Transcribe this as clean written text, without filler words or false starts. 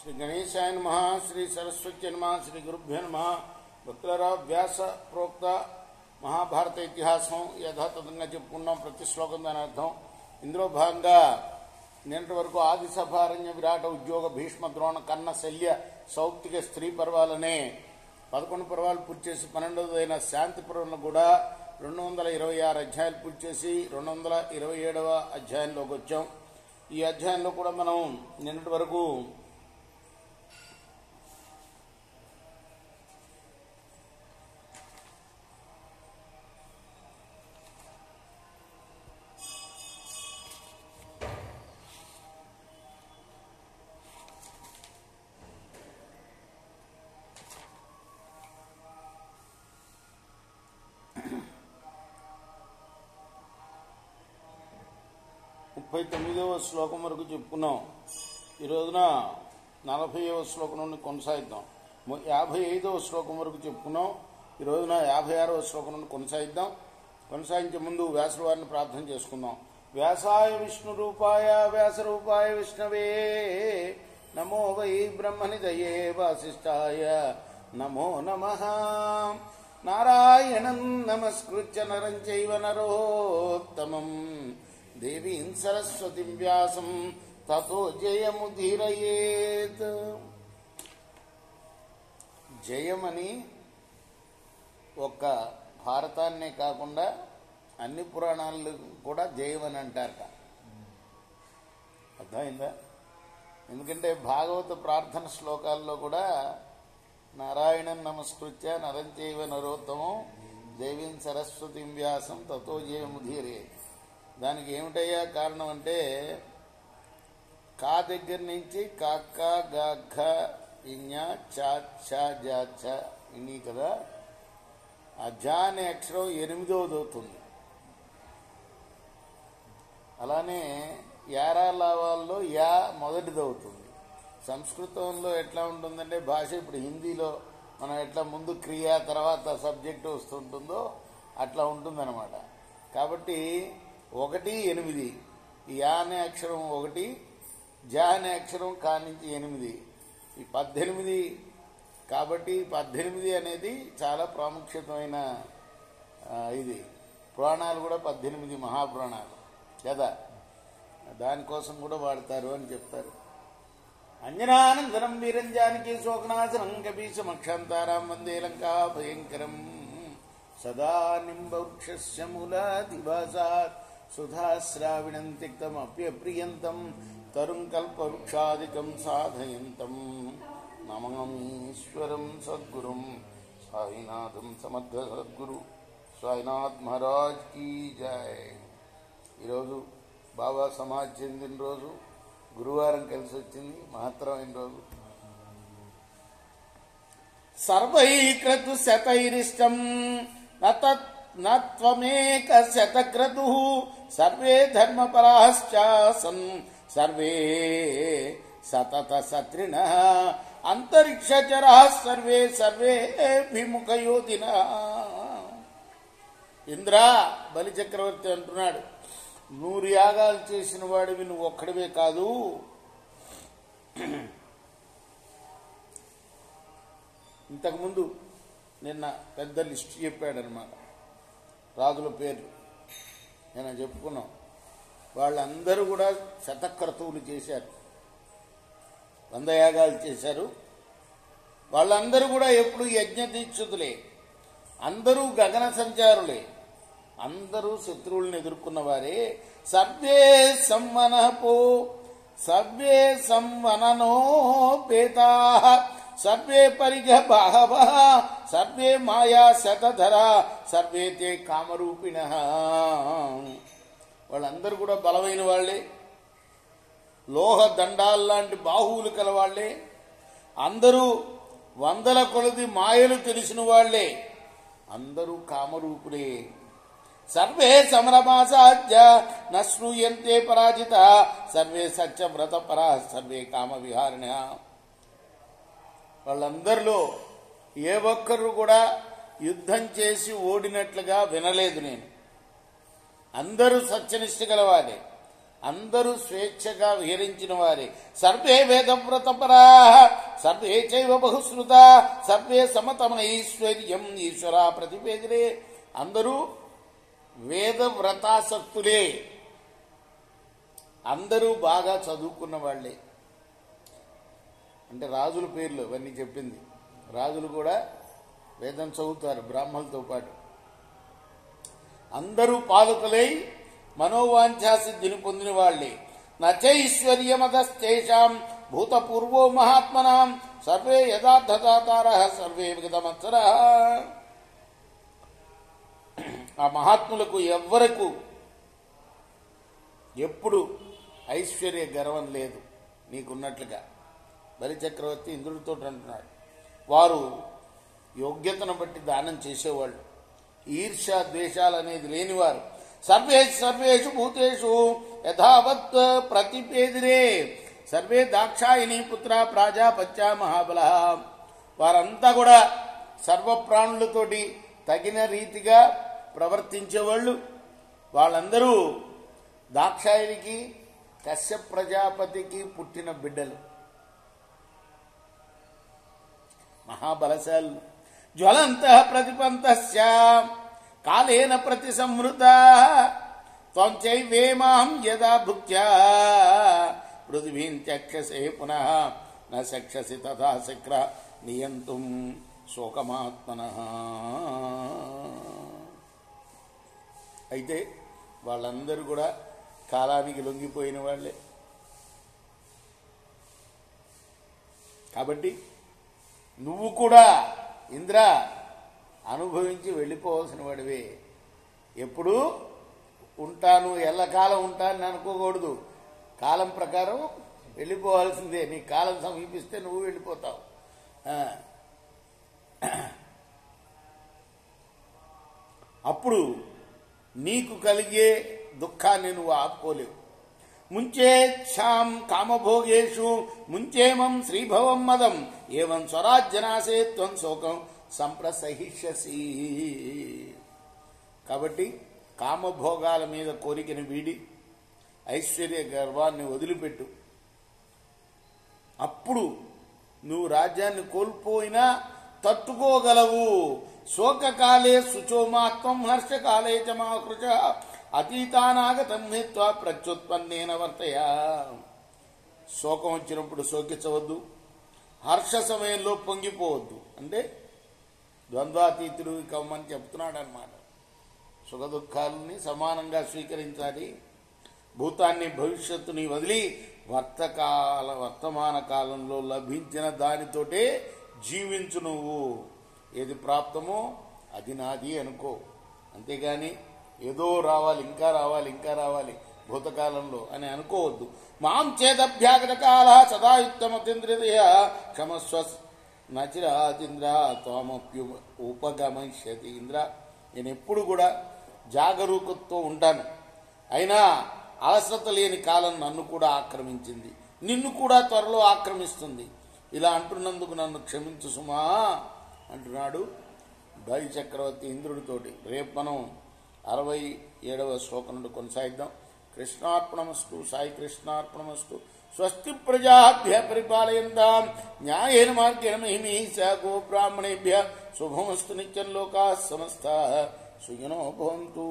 శ్రీ గణేశాయ నమః, శ్రీ సరస్వతి నమః, శ్రీ గురుభ్యో నమః. భక్తులరావు వ్యాస ప్రోక్త మహాభారత ఇతిహాసం యథాతథంగా చెప్పుకున్నాం. ప్రతి శ్లోకం దాని అర్థం. ఇందులో భాగంగా నిన్నటి వరకు ఆది సభారణ్య విరాట ఉద్యోగ భీష్మ ద్రోణ కన్న శల్య సౌప్తిక స్త్రీ పర్వాలనే 11 పర్వాలు పూర్తి చేసి 12వదైన శాంతి పర్వంలో కూడా 226 అధ్యాయాలు పూర్తి చేసి 227వ అధ్యాయంలోకి వచ్చాం. ఈ అధ్యాయంలో కూడా మనం నిన్నటి వరకు తొమ్మిదవ శ్లోకం వరకు చెప్పుకున్నాం. ఈ రోజున 40వ శ్లోకం నుండి కొనసాగిద్దాం. 55వ శ్లోకం వరకు చెప్పుకున్నాం. ఈ రోజున 56వ శ్లోకం నుండి కొనసాగిద్దాం. కొనసాగించే ముందు వ్యాసుల వారిని ప్రార్థన చేసుకుందాం. వ్యాసాయ విష్ణు రూపాయ వ్యాస రూపాయ విష్ణవే నమో వై బ్రహ్మనిధయే వాసిష్ఠాయ నమో నమః. నారాయణం నమస్కృత్య నరం చైవ నరోత్తమం దేవీం సరస్వతిం వ్యాసం తతో జయముదీరయేత్. జయమని ఒక్క భారతాన్నే కాకుండా అన్ని పురాణాలు కూడా జయమని అంటారట. అర్థమైందా? ఎందుకంటే భాగవత ప్రార్థన శ్లోకాల్లో కూడా నారాయణం నమస్కృత్య నరం చైవ నరోత్తమం దేవీం సరస్వతిం వ్యాసం తతో జయముదీరయేత్. దానికి ఏమిటయ్యా కారణం అంటే కా దగ్గర నుంచి కాక్క గాఘ ఇஞ చా ఛ జా ఛ ఇన్ని కదా. ఆ జా అనే అక్షరం 8వది అవుతుంది. అలానే యారా లావాల్లో యా మొదటిది అవుతుంది. సంస్కృతంలో ఎట్లా ఉంటుందంటే భాష ఇప్పుడు హిందీలో మనం ఎట్లా ముందు క్రియ తర్వాత సబ్జెక్టు వస్తుంటుందో అట్లా ఉంటుందన్నమాట. కాబట్టి 1 8 యా అనే అక్షరం 1, జా అనే అక్షరం కా నుంచి 8 ఈ 18. కాబట్టి 18 అనేది చాలా ప్రాముఖ్యమైన ఇది. పురాణాలు కూడా 18 మహాపురాణాలు కదా, దానికోసం కూడా వాడతారు అని చెప్తారు. అంజనానందనం వీరంజానికి శోకనాశనం కపీశమక్షంతారాం వందే లంకా భయంకరం సదా నింబవృక్షస్య మూలాదివాసాత్ సుధాశ్రావిణం తిక్తమప్యప్రియంతం తరుం కల్పవృక్షాదికం సాధయంతం నమామీశ్వరం సద్గురుం సాయినాథం సమర్థ సద్గురు సాయినాథ్ మహారాజ్ కీ జై. ఈరోజు బాబా సమాజ్ చెందిన రోజు, గురువారం కలిసి వచ్చింది, మహత్తరమైన రోజు. సర్వైక్రతు శతైరిష్టం నత్వమేక శతక్రతు సర్వే ధర్మపరాశ్చాసన్ సర్వే సతత సత్రిణః అంతరిక్షచరాः సర్వే సర్వేభిముఖయోధినః. ఇంద్ర బలిచక్రవర్తి అంటున్నాడు, 100 యాగాలు చేసిన వాడివి నువ్వు ఒక్కడివే కాదు, ఇంతకుముందు నిన్న పెద్ద లిస్టు చెప్పాడనమాట. రాజుల పేర్లు నేను చెప్పుకున్నాం. వాళ్ళందరూ కూడా శతక్రతువులు చేశారు, 100 యాగాలు చేశారు. వాళ్ళందరూ కూడా ఎప్పుడు యజ్ఞదీక్షితులే, అందరూ గగన సంచారులే, అందరూ శత్రువులను ఎదుర్కొన్నవారే. సర్వే సంవననోపేతాః సర్వే పరిఘ బాహవః సర్వే మాయా శతధరా సర్వే తే కామరూపిణః. వాళ్ళందరూ కూడా బలమైన వాళ్లే, లోహ దండాల్లాంటి బాహువులు కలవాళ్లే, అందరూ 100ల కొలది మాయలు తెలిసిన వాళ్లే, అందరూ కామరూపులే. సర్వే సమరమాసాద్య నశ్రూయంతే పరాజిత సర్వే సత్యవ్రతపరా సర్వే కామ విహారిణ. వాళ్ళందరిలో ఏ ఒక్కరు కూడా యుద్ధం చేసి ఓడినట్లుగా వినలేదు నేను. అందరూ సత్యనిష్ట గలవారే, అందరూ స్వేచ్ఛగా విహరించిన వారే. సర్వే వేదవ్రతపరా సర్వే చైవ బహుశ్రుత సర్వే సమతమైశ్వర్యం ఈశ్వర ప్రతిపేదిరే. అందరూ వేదవ్రతాసక్తులే, అందరూ బాగా చదువుకున్న వాళ్లే. అంటే రాజుల పేర్లు ఇవన్నీ చెప్పింది. రాజులు కూడా వేదం చదువుతారు బ్రాహ్మణులతో పాటు. అందరూ పాలకులై మనోవాంఛాసిద్ధిని పొందిన వాళ్లే. నైశ్వర్యమదస్తేషాం భూతపూర్వో మహాత్మనాం సర్వే యథార్థదాతారః సర్వే విగతమత్సరః. ఆ మహాత్ములకు ఎవ్వరకు ఎప్పుడు ఐశ్వర్య గర్వం లేదు నీకున్నట్లుగా. బలిచక్రవర్తి ఇంద్రుడితో అంటున్నాడు. వారు యోగ్యతను బట్టి దానం చేసేవాళ్ళు, ఈర్ష్య ద్వేషాలు అనేది లేనివారు. సర్వేషు భూతేషు యథావత్ ప్రతిపేదిరే సర్వే దాక్షాయిని పుత్ర ప్రాజాపత్య మహాబల. వారంతా కూడా సర్వప్రాణులతోటి తగిన రీతిగా ప్రవర్తించేవాళ్ళు. వాళ్ళందరూ దాక్షాయినికి కశ్యప ప్రజాపతికి పుట్టిన బిడ్డలు, మహాబలశాలు. జ్వలంత ప్రతిపంతస్య కాలేన ప్రతి సంవృత త్వం చైవేమాం యదా భుక్త్యా పృథివీం చక్షసే పునః న శక్షసి తథా శక్ర నియంతుం శోకమాత్మనః. అయితే వాళ్ళందరూ కూడా కాలానికి లొంగిపోయిన వాళ్లే. కాబట్టి నువ్వు కూడా ఇంద్ర అనుభవించి వెళ్ళిపోవాల్సిన వాడివే. ఎప్పుడు ఉంటాను, ఎల్లకాలం ఉంటానని అనుకోకూడదు. కాలం ప్రకారం వెళ్ళిపోవాల్సిందే. నీ కాలం సమీపిస్తే నువ్వు వెళ్ళిపోతావు. అప్పుడు నీకు కలిగే దుఃఖాన్ని నువ్వు ఆపుకోలేవు. ముంచేచ్ఛాం కామభోగేషు ముంచేమం శ్రీభవం మదం ఏవం స్వరాజ్యనాశే త్వం శోకం సంప్రసహిష్యసి. కాబట్టి కామభోగాల మీద కోరికను వీడి ఐశ్వర్య గర్వాన్ని వదిలిపెట్టు. అప్పుడు నువ్వు రాజ్యాన్ని కోల్పోయినా తట్టుకోగలవు. శోకకాలే శుచోమాత్వం హర్షకాలే చ మాకృచ అతీతానాగతం హిత్వా ప్రత్యుత్పన్నేన వర్తయ. శోకం వచ్చినప్పుడు శోకించవద్దు, హర్ష సమయంలో పొంగిపోవద్దు. అంటే ద్వంద్వాతీతుడు కమ్మని చెప్తున్నాడు అన్నమాట. సుఖ దుఃఖాలని సమానంగా స్వీకరించాలి. భూతాన్ని భవిష్యత్తుని వదిలి వర్తమాన కాలంలో లభించిన దానితోటే జీవించు. నువ్వు ఏది ప్రాప్తమో అది నాది అనుకో. అంతేగాని ఏదో రావాలి, ఇంకా రావాలి, ఇంకా రావాలి భూతకాలంలో అని అనుకోవద్దు. మాం చేదభ్యాగత కాల సదాయుక్తమతేంద్రియ క్షమస్వ నచిరాతింద్ర త్వమప్యు ఉపగమిష్యతి. ఇంద్ర, నేను ఎప్పుడు కూడా జాగరూకతతో ఉంటాను. అయినా అలసత లేని కాలం నన్ను కూడా ఆక్రమించింది, నిన్ను కూడా త్వరలో ఆక్రమిస్తుంది. ఇలా అంటున్నందుకు నన్ను క్షమించు సుమా అంటున్నాడు బలి చక్రవర్తి ఇంద్రుడితోటి. రేపు మనం 67వ శ్లోకం నుండి కొనసాగిద్దాం. కృష్ణార్పణమస్తు. సాయి కృష్ణార్పణమస్తు. స్వస్తి ప్రజాభ్య పరిపాలయంతాం న్యాయేన మార్గేణ మహిమీశా గో బ్రాహ్మణేభ్య శుభమస్తు. నిత్యం లోకాః సమస్తాః సుఖినో భవంతు.